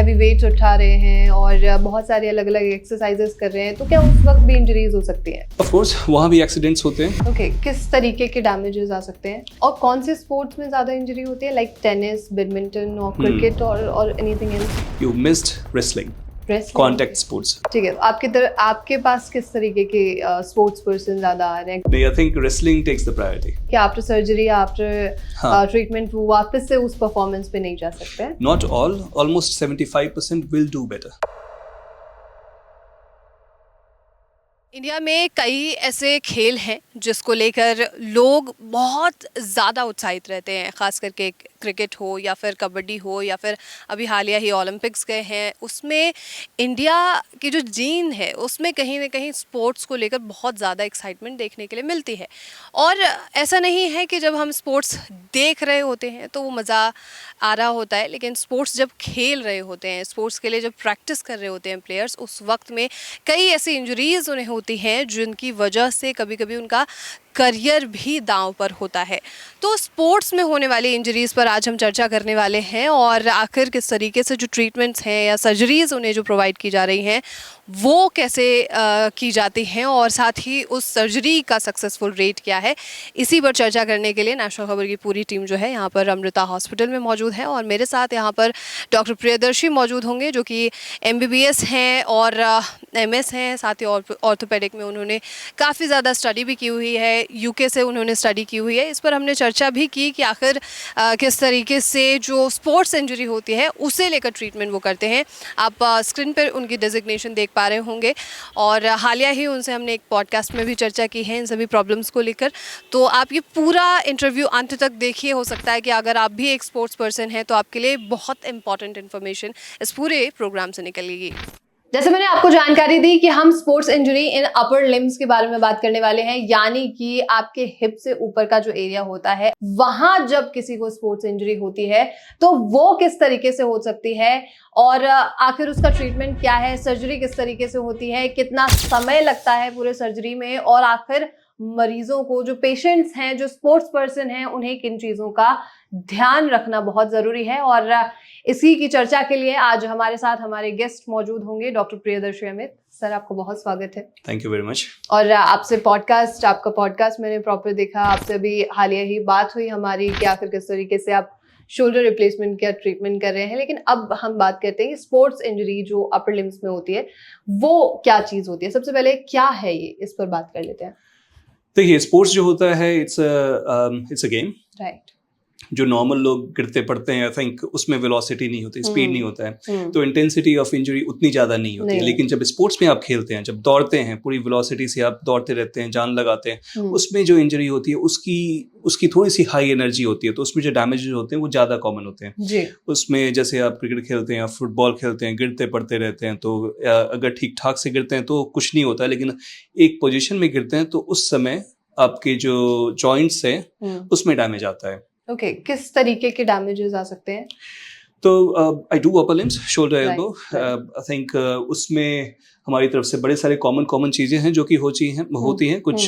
Heavy weights उठा रहे हैं और बहुत सारे अलग अलग एक्सरसाइजेस कर रहे हैं, तो क्या उस वक्त भी इंजरीज हो सकती हैं? ऑफ कोर्स वहाँ भी एक्सीडेंट्स होते हैं। ओके, किस तरीके के डैमेजेस आ सकते हैं और कौन से स्पोर्ट्स में ज़्यादा इंजरी होती है, लाइक टेनिस, बैडमिंटन और क्रिकेट और anything else? You missed wrestling, contact sports. ठीक है, आपके पास किस तरीके के स्पोर्ट्स पर्सन ज़्यादा आ रहे हैं? नहीं, I think wrestling takes the priority. क्या आफ्टर सर्जरी, आफ्टर ट्रीटमेंट वो वापस से उस परफॉर्मेंस पे नहीं जा सकते हैं? Not all, almost 75% will do better. India में कई ऐसे खेल हैं जिसको लेकर लोग बहुत ज़्यादा उत्साहित रहते हैं, ख़ास करके क्रिकेट हो या फिर कबड्डी हो या फिर अभी हालिया ही ओलंपिक्स गए हैं, उसमें इंडिया की जो जीन है उसमें कहीं ना कहीं स्पोर्ट्स को लेकर बहुत ज़्यादा एक्साइटमेंट देखने के लिए मिलती है। और ऐसा नहीं है कि जब हम स्पोर्ट्स देख रहे होते हैं तो वो मज़ा आ रहा होता है, लेकिन स्पोर्ट्स जब खेल रहे होते हैं, स्पोर्ट्स के लिए जब प्रैक्टिस कर रहे होते हैं प्लेयर्स, उस वक्त में कई ऐसी इंजरीज़ उन्हें होती हैं जिनकी वजह से कभी कभी उनका करियर भी दांव पर होता है। तो स्पोर्ट्स में होने वाली इंजरीज़ पर आज हम चर्चा करने वाले हैं और आखिर किस तरीके से जो ट्रीटमेंट्स हैं या सर्जरीज़ उन्हें जो प्रोवाइड की जा रही हैं वो कैसे की जाती हैं और साथ ही उस सर्जरी का सक्सेसफुल रेट क्या है, इसी पर चर्चा करने के लिए नेशनल खबर की पूरी टीम जो है यहाँ पर अमृता हॉस्पिटल में मौजूद है। और मेरे साथ यहाँ पर डॉक्टर प्रियदर्शी मौजूद होंगे जो कि MBBS हैं और MS हैं, साथ ही ऑर्थोपेडिक में उन्होंने काफ़ी ज़्यादा स्टडी भी की हुई है, UK से उन्होंने स्टडी की हुई है। इस पर हमने चर्चा भी की कि आखिर किस तरीके से जो स्पोर्ट्स इंजरी होती है उसे लेकर ट्रीटमेंट वो करते हैं। आप स्क्रीन पर उनकी डेजिग्नेशन देख पा रहे होंगे और हालिया ही उनसे हमने एक पॉडकास्ट में भी चर्चा की है इन सभी प्रॉब्लम्स को लेकर। तो आप ये पूरा इंटरव्यू अंत तक देखिए, हो सकता है कि अगर आप भी एक स्पोर्ट्स पर्सन हैं तो आपके लिए बहुत इंपॉर्टेंट इन्फॉर्मेशन इस पूरे प्रोग्राम से निकलेगी। जैसे मैंने आपको जानकारी दी कि हम sports injury in upper limbs के बारे में बात करने वाले हैं, यानी कि आपके हिप से ऊपर का जो एरिया होता है वहां जब किसी को स्पोर्ट्स इंजरी होती है तो वो किस तरीके से हो सकती है और आखिर उसका ट्रीटमेंट क्या है, सर्जरी किस तरीके से होती है, कितना समय लगता है पूरे सर्जरी में और आखिर मरीजों को, जो पेशेंट्स हैं, जो स्पोर्ट्स पर्सन हैं, उन्हें किन चीजों का ध्यान रखना बहुत जरूरी है। और इसी की चर्चा के लिए आज हमारे साथ हमारे गेस्ट मौजूद होंगे, डॉक्टर प्रियदर्शी अमित सर, आपको बहुत स्वागत है। Thank you very much. और आपका पॉडकास्ट मैंने प्रॉपर देखा, आपसे अभी हालिया ही बात हुई हमारी कि आखिर किस तरीके से आप शोल्डर रिप्लेसमेंट का ट्रीटमेंट कर रहे हैं। लेकिन अब हम बात करते हैं कि स्पोर्ट्स इंजरी जो अपर लिम्स में होती है वो क्या चीज होती है। सबसे पहले क्या है ये, इस पर बात कर लेते हैं। देखिए, स्पोर्ट्स जो होता है इट्स अ गेम, राइट। जो नॉर्मल लोग गिरते पड़ते हैं, आई थिंक उसमें वेलोसिटी नहीं होती, स्पीड नहीं होता है, तो इंटेंसिटी ऑफ इंजरी उतनी ज़्यादा नहीं होती है। लेकिन जब स्पोर्ट्स में आप खेलते हैं, जब दौड़ते हैं, पूरी वेलोसिटी से आप दौड़ते रहते हैं, जान लगाते हैं, उसमें जो इंजरी होती है उसकी थोड़ी सी हाई एनर्जी होती है, तो उसमें जो डैमेजेस होते हैं वो ज़्यादा कॉमन होते हैं जी। उसमें जैसे आप क्रिकेट खेलते हैं या फुटबॉल खेलते हैं, गिरते पड़ते रहते हैं, तो अगर ठीक ठाक से गिरते हैं तो कुछ नहीं होता है, लेकिन एक पोजिशन में गिरते हैं तो उस समय आपके जो जॉइंट्स हैं उसमें डैमेज आता है। ओके, किस तरीके के डैमेजेस आ सकते हैं? तो I do upper limbs, shoulder, elbow, I think उसमें हमारी तरफ से बड़े सारे कॉमन चीज़ें हैं जो कि होती हैं। कुछ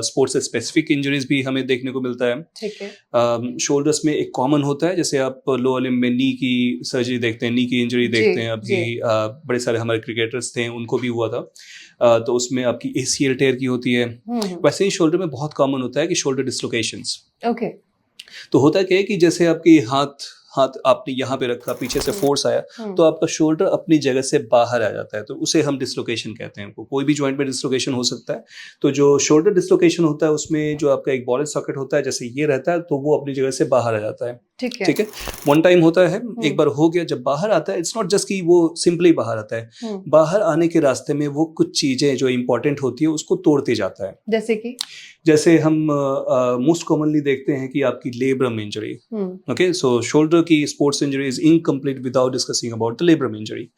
स्पोर्ट्स स्पेसिफिक इंजरीज भी हमें देखने को मिलता है। ठीक है। शोल्डर्स में एक कॉमन होता है, जैसे आप लोअर लिम्ब में नी की सर्जरी देखते हैं, नी की इंजरी देखते हैं। अभी बड़े सारे हमारे क्रिकेटर्स थे, उनको भी हुआ था, तो उसमें आपकी ACL टेयर की होती है। वैसे ही शोल्डर में बहुत कॉमन होता है कि शोल्डर डिस्लोकेशंस। ओके। तो होता क्या है कि जैसे आपकी हाथ आपने यहाँ पे रखा, पीछे से फोर्स आया तो आपका शोल्डर अपनी जगह से बाहर आ जाता है, तो उसे हम डिस्लोकेशन कहते हैं। कोई भी जॉइंट में डिस्लोकेशन हो सकता है। तो जो शोल्डर डिस्लोकेशन होता है उसमें जो आपका एक बॉल सॉकेट होता है, जैसे ये रहता है, तो वो अपनी जगह से बाहर आ जाता है। ठीक है। वन टाइम होता है, एक बार हो गया। जब बाहर आता है, इट्स नॉट जस्ट कि वो सिंपली बाहर आता है, बाहर आने के रास्ते में वो कुछ चीजें जो इंपॉर्टेंट होती है उसको तोड़ते जाता है। जैसे हम मोस्ट कॉमनली देखते हैं कि आपकी लेब्रम इंजरी। ओके, सो शोल्डर की sports injury is incomplete without discussing about the labrum injury,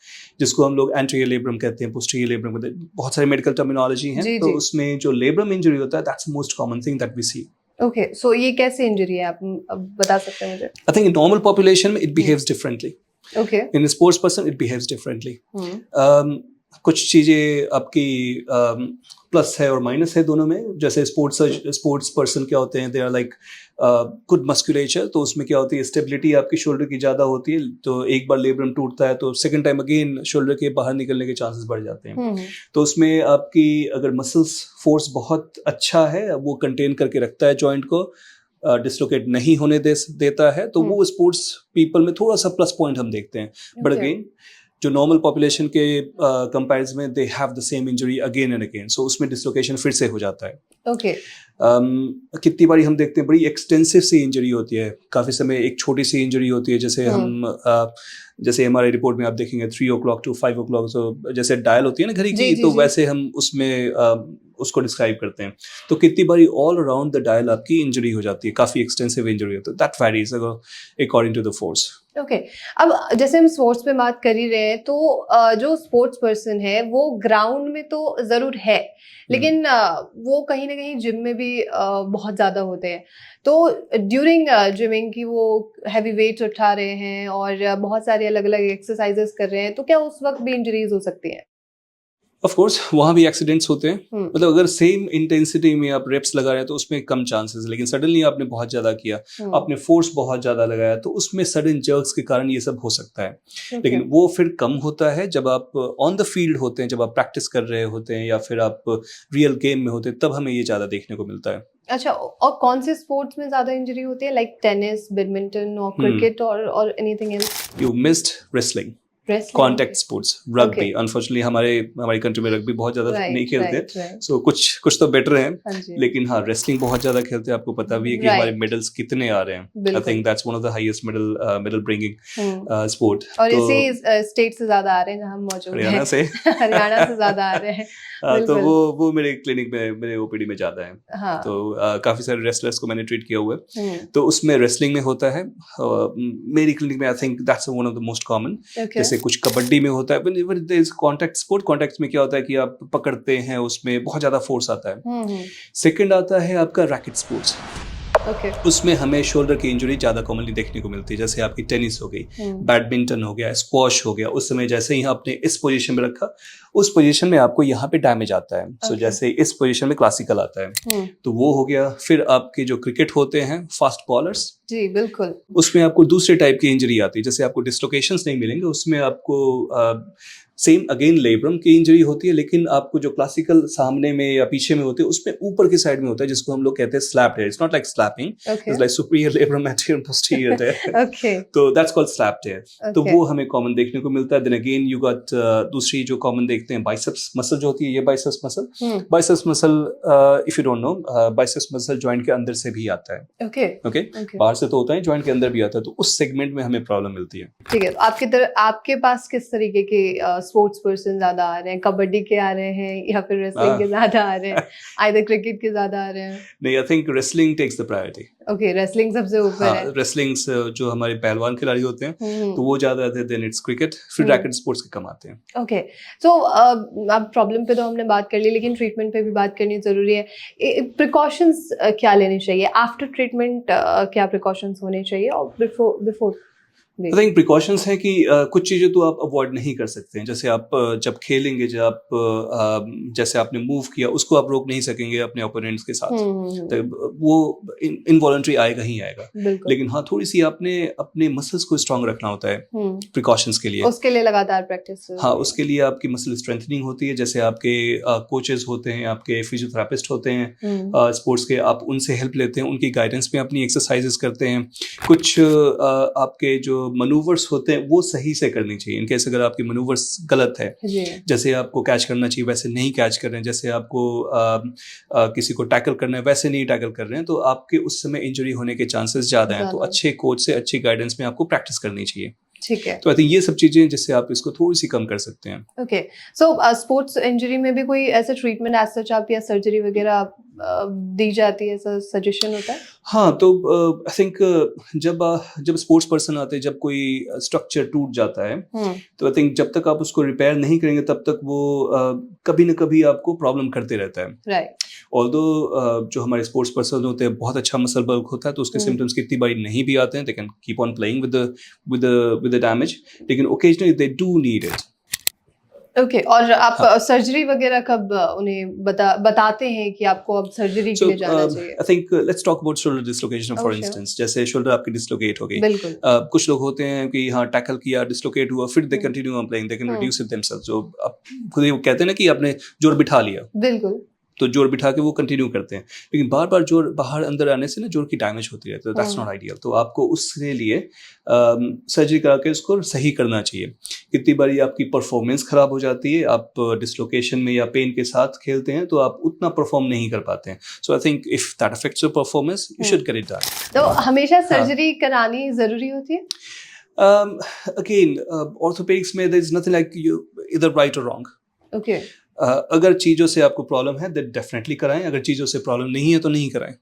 जिसको हम लोग एंटीरियर लेब्रम कहते हैं, पोस्टीरियर लेब्रम कहते हैं, बहुत सारे मेडिकल टर्मिनोलॉजी हैं। तो उसमें जो लेब्रम इंजरी होता है, that's most common thing that we see. Okay, so ये कैसी इंजरी है, आप बता सकते हैं मुझे? I think in normal population में it behaves differently. Okay. In sports person it behaves differently. कुछ चीजें आपकी प्लस है और माइनस है दोनों में। जैसे स्पोर्ट्स पर्सन क्या होते हैं, they are like good musculature, तो उसमें क्या होती है, स्टेबिलिटी आपकी शोल्डर की ज़्यादा होती है, तो एक बार लेब्रम टूटता है तो सेकंड टाइम अगेन शोल्डर के बाहर निकलने के चांसेस बढ़ जाते हैं। तो उसमें आपकी अगर मसल्स फोर्स बहुत अच्छा है, वो कंटेन करके रखता है जॉइंट को, डिसलोकेट नहीं होने देता है, तो वो स्पोर्ट्स पीपल में थोड़ा सा प्लस पॉइंट हम देखते हैं। बट अगेन जो नॉर्मल पॉपुलेशन के कंपैरिजन में they have the same injury again and again, so उसमें डिसलोकेशन फिर से हो जाता है। ओके। कितनी बारी हम देखते हैं बड़ी एक्सटेंसिव सी इंजरी होती है, काफ़ी समय एक छोटी सी इंजरी होती है, जैसे हम जैसे हमारे रिपोर्ट में आप देखेंगे 3 o'clock to 5 o'clock, तो जैसे डायल होती है ना घड़ी की, तो वैसे हम उसमें उसको डिस्क्राइब करते हैं। तो कितनी बारी ऑल अराउंड द डायल आपकी इंजरी हो जाती है, काफ़ी एक्सटेंसिव इंजरी होती है, that varies according to the force. Okay. अब जैसे हम स्पोर्ट्स पे बात कर ही रहे हैं, तो जो स्पोर्ट्स पर्सन है वो ग्राउंड में तो जरूर है, लेकिन वो कहीं ना कहीं जिम में भी बहुत ज्यादा होते हैं। तो ड्यूरिंग जिमिंग की वो हैवी वेट्स उठा रहे हैं और बहुत सारे अलग अलग एक्सरसाइजेस कर रहे हैं, तो क्या उस वक्त भी इंजरीज हो सकती हैं? ऑफ कोर्स वहाँ भी एक्सीडेंट्स होते हैं। मतलब अगर सेम इंटेंसिटी में आप रेप्स लगा रहे हैं तो उसमें कम चांसेस, लेकिन सडनली आपने बहुत ज़्यादा किया, आपने फोर्स बहुत ज़्यादा लगाया, तो उसमें सडन जर्क्स के कारण ये सब हो सकता है। लेकिन वो फिर कम होता है जब आप ऑन द फील्ड होते हैं, जब आप प्रैक्टिस कर रहे होते हैं या फिर आप रियल गेम में होते हैं, तब हमें ये ज़्यादा देखने को मिलता है। अच्छा, और कौन से स्पोर्ट्स में ज्यादा इंजरी होती है, लाइक टेनिस, बैडमिंटन और क्रिकेट और anything else? You missed wrestling, contact sports, rugby. Unfortunately हमारी कंट्री में रग्बी बहुत ज्यादा नहीं खेलते, सो कुछ तो बेटर हैं, लेकिन हाँ रेसलिंग बहुत ज्यादा खेलते हैं। आपको पता भी है कि हमारे मेडल्स कितने आ रहे हैं। I think that's one of the highest medal bringing sport. और इसी स्टेट से ज्यादा आ रहे हैं जहां हम मौजूद हैं, हरियाणा से हरियाणा से ज्यादा आ रहे हैं। तो वो मेरे क्लिनिक में, मेरे ओपीडी में ज्यादा है। हाँ। तो काफी सारे रेसलर्स को मैंने ट्रीट किया हुआ है, तो उसमें रेसलिंग में होता है। मेरी क्लिनिक में I think that's one of the most common. जैसे कुछ कबड्डी में होता है, कॉन्टैक्ट स्पोर्ट। कॉन्टैक्ट में क्या होता है कि आप पकड़ते हैं, उसमें बहुत ज्यादा फोर्स आता है। सेकंड आता है आपका रैकेट स्पोर्ट्स। उसमें हमें शोल्डर की इंजरी ज्यादा कॉमनली देखने को मिलती है, जैसे आपकी टेनिस हो गई, बैडमिंटन हो गया, स्क्वॉश हो गया। उस समय जैसे ही आपने इस पोजीशन में रखा, उस पोजीशन में आपको यहाँ पे डैमेज आता है। सो जैसे इस पोजीशन में क्लासिकल आता है, तो वो हो गया। फिर आपके जो क्रिकेट होते हैं, फास्ट बॉलर्स, जी बिल्कुल, उसमें आपको दूसरे टाइप की इंजरी आती है। जैसे आपको डिस्लोकेशंस नहीं मिलेंगे, उसमें आपको सेम अगेन लेब्रम की इंजरी होती है, लेकिन आपको जो क्लासिकल सामने में या पीछे में होते हैं, उसमें ऊपर की साइड में होता है, जिसको हम लोग कहते हैं slapped tear. It's not like slapping, it's like superior labrum anterior posterior tear. तो दैट्स कॉल्ड स्लैप्ड हेयर। तो वो हमें कॉमन देखने को मिलता है। देन अगेन यू गॉट दूसरी जो कॉमन देखते हैं, बाइसेप्स मसल जो होती है, ये biceps muscle. Biceps muscle, if you don't know, biceps muscle joint के अंदर से भी आता है। ओके, बाहर से तो होता है, जॉइंट के अंदर भी आता है, तो उस सेगमेंट में हमें प्रॉब्लम मिलती है। ठीक है, आपके पास किस तरीके के स्पोर्ट्स पर्सन ज्यादा आ रहे हैं? कबड्डी के आ रहे हैं या फिर रेसलिंग के ज्यादा आ रहे हैं, आइदर क्रिकेट के ज्यादा आ रहे हैं? नहीं, I think wrestling takes the priority. Okay, wrestling सबसे ऊपर है। रेसलिंग जो हमारे पहलवान खिलाड़ी होते हैं, तो वो ज्यादा आते हैं, देन इट्स क्रिकेट, फिर रैकेट स्पोर्ट्स के कम आते हैं। ओके, सो अब प्रॉब्लम पे तो हमने बात कर ली, लेकिन ट्रीटमेंट पे भी बात करनी जरूरी है। प्रिकॉशंस क्या लेने चाहिए आफ्टर ट्रीटमेंट? क्या प्रिकॉशंस होने चाहिए और बिफोर? आई थिंक प्रिकॉशंस हैं कि कुछ चीज़ें तो आप अवॉइड नहीं कर सकते हैं। जैसे आप जब खेलेंगे, जैसे आपने मूव किया, उसको आप रोक नहीं सकेंगे अपने ओपोनेंट्स के साथ, तो वो इनवॉलंटरी आएगा ही आएगा। लेकिन हाँ, थोड़ी सी आपने अपने मसल्स को स्ट्रांग रखना होता है प्रिकॉशंस के लिए। उसके लिए लगातार प्रैक्टिस। हाँ, उसके लिए आपकी मसल स्ट्रेंथनिंग होती है। जैसे आपके कोचेस होते हैं, आपके फिजियोथेरापिस्ट होते हैं स्पोर्ट्स के, आप उनसे हेल्प लेते हैं, उनकी गाइडेंस में अपनी एक्सरसाइजेस करते हैं। कुछ आपके जो मनूवर्स होते हैं वो सही से करनी चाहिए। इनकेस अगर आपकी मनूवर्स गलत है, जैसे आपको कैच करना चाहिए वैसे नहीं कैच कर रहे हैं, जैसे आपको किसी को टैकल करना है वैसे नहीं टैकल कर रहे हैं, तो आपके उस समय इंजरी होने के चांसेस ज्यादा हैं। तो अच्छे कोच से, अच्छी गाइडेंस में आपको प्रैक्टिस करनी चाहिए। ठीक है, तो आई थिंक ये सब चीजें जिससे आप इसको थोड़ी सी कम कर सकते हैं। ओके, सो स्पोर्ट्स इंजरी में भी कोई ऐसा ट्रीटमेंट एज सच आप या सर्जरी वगैरह दी जाती है, ऐसा सजेशन होता है? हाँ, तो आई थिंक जब स्पोर्ट्स पर्सन आते हैं, जब कोई स्ट्रक्चर टूट जाता है, तो आई थिंक जब तक आप उसको रिपेयर नहीं करेंगे तब तक वो कभी ना कभी आपको प्रॉब्लम करते रहता है। राइट। ऑल्दो जो हमारे स्पोर्ट्स पर्सन होते हैं, बहुत अच्छा मसल बल्क होता है, तो उसके सिम्टम्स कितनी बारी नहीं भी आते हैं, they can keep on playing with the damage, लेकिन occasionally they do need it. Okay, और आप हाँ। सर्जरी वगैरह कब उन्हें बताते हैं कि आपको अब सर्जरी के लिए जाना चाहिए? I think let's talk about shoulder dislocation for Okay. Instance. जैसे शोल्डर आपकी डिस्लोकेट हो गई, बिल्कुल। कुछ लोग होते हैं कि हाँ टैकल किया, डिस्लोकेट हुआ, फिर they hmm. Continue on playing, they can hmm. Reduce it themselves. जो आप खुद ही कहते हैं ना कि आपने जोर बिठा लिया, बिल्कुल। तो जोर बिठा के वो कंटिन्यू करते हैं, लेकिन बार बार जोर बाहर अंदर आने से ना जोर की डैमेज होती रहती है, दैट्स नॉट आइडियल। तो आपको उसके लिए सर्जरी करा के उसको सही करना चाहिए। कितनी बारी आपकी परफॉर्मेंस खराब हो जाती है, आप डिस्लोकेशन में या पेन के साथ खेलते हैं तो आप उतना परफॉर्म नहीं कर पाते हैं। So I think if that affects your performance, you should get it done. तो हमेशा सर्जरी करानी जरूरी होती है? Again, orthopedics में there is nothing like you either right or wrong. Okay. अगर चीज़ों से आपको प्रॉब्लम है तो डेफिनेटली कराएं, अगर चीज़ों से प्रॉब्लम नहीं है तो नहीं कराएं।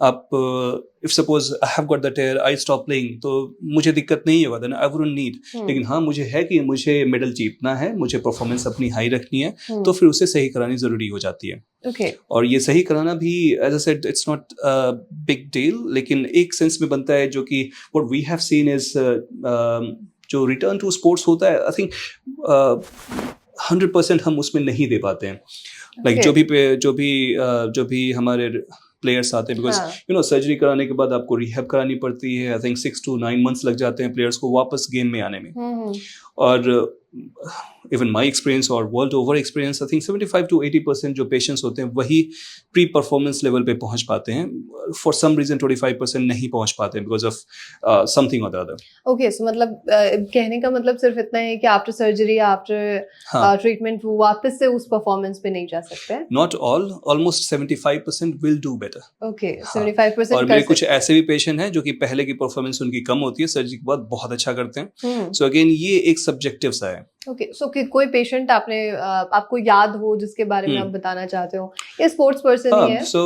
आप if suppose I have got that tear, I stop playing, तो मुझे दिक्कत नहीं होगा, देन आई वुडंट नीड। लेकिन हाँ मुझे है कि मुझे मेडल जीतना है, मुझे परफॉर्मेंस अपनी हाई रखनी है, तो फिर उसे सही करानी ज़रूरी हो जाती है। ओके। और ये सही कराना भी as I said it's not big deal, लेकिन एक सेंस में बनता है जो कि what we have seen is जो रिटर्न टू स्पोर्ट्स होता है, आई थिंक 100% हम उसमें नहीं दे पाते हैं। लाइक जो भी हमारे प्लेयर्स आते हैं, बिकॉज यू नो सर्जरी कराने के बाद आपको रिहैब करानी पड़ती है। आई थिंक 6 to 9 months लग जाते हैं प्लेयर्स को वापस गेम में आने में। और इवन माई एक्सपीरियंस और world over experience, I think 75 to 80% जो पेशेंट्स होते हैं वही प्री परफॉर्मेंस लेवल पे पहुंच पाते हैं। फॉर सम रीजन 25% नहीं पहुंच पाते हैं बिकॉज ऑफ समथिंग और द अदर। ओके, सो मतलब कहने का मतलब सिर्फ इतना है कि आफ्टर सर्जरी, आफ्टर ट्रीटमेंट वो वापस से उस परफॉर्मेंस पे नहीं जा सकते हैं? Not all, almost 75% will do better. Okay, 75% और मेरे कुछ ऐसे भी पेशेंट हैं जो कि पहले की परफॉर्मेंस उनकी कम होती है, सर्जरी के बाद बहुत अच्छा करते हैं। सो अगेन ये एक सब्जेक्टिव सा है। ओके, सो कि कोई पेशेंट आपको याद हो जिसके बारे में आप बताना चाहते हो, ये स्पोर्ट्स पर्सन ही है? सो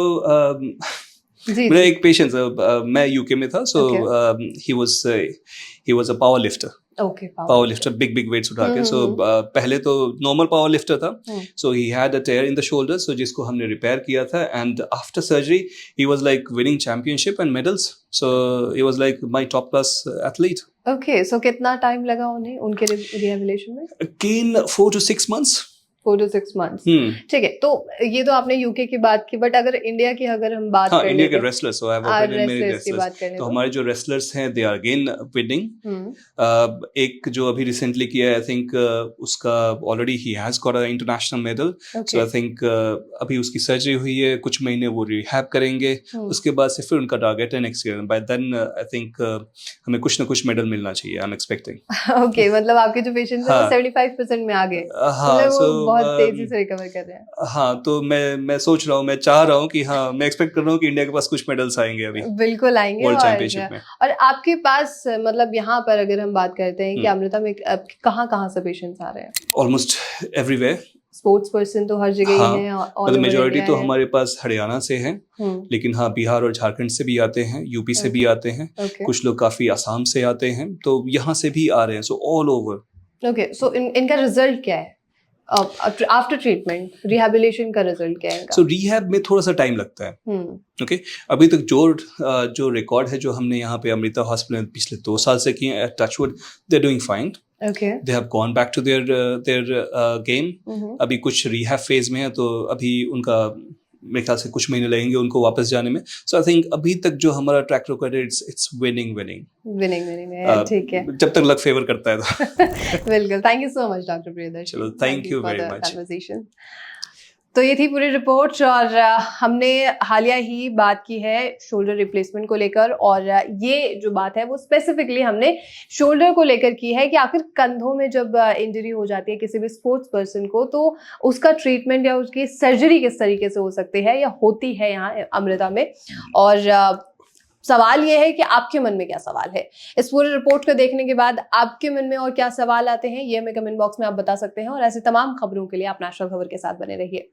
जी, मेरा एक पेशेंट, मैं यूके में था, so he was a power lifter. Okay, power lifter, big weights उठा के। सो पहले तो नॉर्मल पावर लिफ्टर था, so he had a tear in the shoulder, so जिसको हमने रिपेयर किया था, and after surgery he was like winning championship and medals. So he was like my top class athlete. Okay, so कितना time लगा उन्हें उनके rehabilitation में? Again 4 to 6 months. 4 to 6 months। ठीक है, तो ये तो आपने यूके की बात की, बट अगर इंडिया की अगर हम बात हाँ, करें, इंडिया के wrestlers, so I have operated many wrestlers की wrestlers. बात करें तो हमारे जो रेसलर्स हैं दे आर अगेन विनिंग। एक जो अभी रिसेंटली किया है, आई थिंक उसका already he has got a international medal. So I think अभी उसकी सर्जरी हुई है, कुछ महीने वो रिहैब करेंगे, उसके बाद से फिर उनका टारगेट है next year. By then I think हमें कुछ ना कुछ मेडल मिलना चाहिए, आई एम एक्सपेक्टिंग। ओके, मतलब आपके जो पेशेंट्स हैं वो 75% में आ गए, मतलब वो बहुत तेजी से रिकवर कर रहे हैं। हाँ, तो मैं सोच रहा हूँ, मैं चाह रहा हूँ कि हाँ, मैं एक्सपेक्ट कर रहा हूँ कि इंडिया के पास कुछ मेडल्स आएंगे अभी, बिल्कुल आएंगे। वर्ल्ड चैंपियनशिप में। और आपके पास मतलब यहाँ पर अगर हम बात करते हैं कि अमृता में कहाँ से पेशेंट्स आ रहे हैं? Almost everywhere. स्पोर्ट्स पर्सन तो हर जगह ही हैं, मतलब मेजॉरिटी तो हमारे पास हरियाणा से है, लेकिन हाँ बिहार और झारखंड से भी आते हैं, यूपी से भी आते हैं, कुछ लोग काफी आसाम से आते हैं, तो यहाँ से भी आ रहे हैं, सो ऑल ओवर। ओके, सो इनका रिजल्ट क्या है आफ्टर ट्रीटमेंट? रिहैबिलिटेशन का रिजल्ट क्या है इनका? सो रिहैब में थोड़ा सा टाइम लगता है। ओके, अभी तक जो रिकॉर्ड है जो हमने यहाँ पे अमृता हॉस्पिटल में पिछले 2 साल से किए हैं, touch wood they are doing fine. Okay. They have gone back to their game. अभी कुछ रिहैब फेज में है, तो अभी उनका मेरे ख्याल से कुछ महीने लगेंगे उनको वापस जाने में। सो आई थिंक अभी तक जो हमारा ट्रैक रिकॉर्ड है इट्स विनिंग है, ठीक है, जब तक लक फेवर करता है तो। बिल्कुल, thank you so much doctor Priyadarshi. चलो, थैंक यू वेरी मच। तो ये थी पूरी रिपोर्ट, और हमने हालिया ही बात की है शोल्डर रिप्लेसमेंट को लेकर, और ये जो बात है वो स्पेसिफिकली हमने शोल्डर को लेकर की है कि आखिर कंधों में जब इंजरी हो जाती है किसी भी स्पोर्ट्स पर्सन को, तो उसका ट्रीटमेंट या उसकी सर्जरी किस तरीके से हो सकती है या होती है यहाँ अमृता में। और सवाल ये है कि आपके मन में क्या सवाल है। इस पूरी रिपोर्ट को देखने के बाद आपके मन में और क्या सवाल आते हैं, ये हमें कमेंट बॉक्स में आप बता सकते हैं, और ऐसे तमाम खबरों के लिए आप नेशनल खबर के साथ बने रहिए।